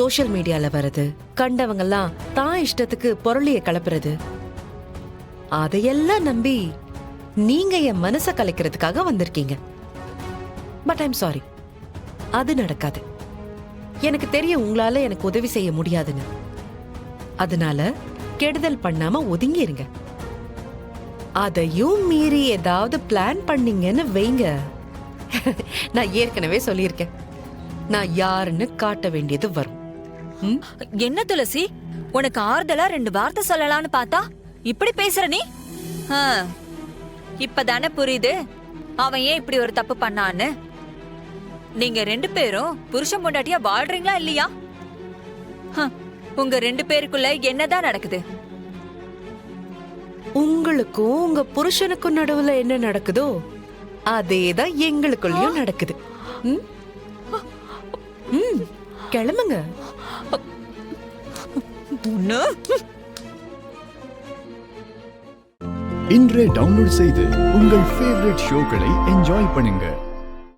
Social மீடியால வர்றது, கண்டவங்கெல்லாம் தான் இஷ்டத்துக்கு பொருளிய கலப்புறது, அதையெல்லாம் நம்பி நீங்க என் மனச கலைக்கிறதுக்காக வந்திருக்கீங்க. பட் ஐம் சாரி, அது நடக்காது. எனக்கு தெரியும் உங்களால எனக்கு உதவி செய்ய முடியாதுன்னு. அதனால கெடுதல் பண்ணாம ஒதுங்கி இருங்க. அதையும் மீறி ஏதாவது பிளான் பண்ணீங்கன்னு வைங்க, நான் ஏற்கனவே சொல்லியிருக்கேன், நான் யாருன்னு காட்ட வேண்டியது வரும். என்ன துளசி, உனக்கு ஆறுதலா 2 வார்த்தை சொல்லலாம்னு பார்த்தா இப்படி பேசுற நீ? இப்பதானே புரியுது அவன் ஏன் இப்படி ஒரு தப்பு பண்ணான்னு. நீங்க 2 பேரும் புருஷன் பொண்டாட்டியா வாழ்றீங்களா இல்லையா? உங்க 2 பேருக்குள்ள என்னதான் நடக்குது? உங்களுக்கும் உங்க புருஷனுக்கும் நடுவுல என்ன நடக்குதோ அதேதான் எங்களுக்குள்ளயும் நடக்குது. கிளம்புங்க. இன்றே டவுன்லோட் செய்து உங்கள் ஃபேவரட் ஷோக்களை என்ஜாய் பண்ணுங்க.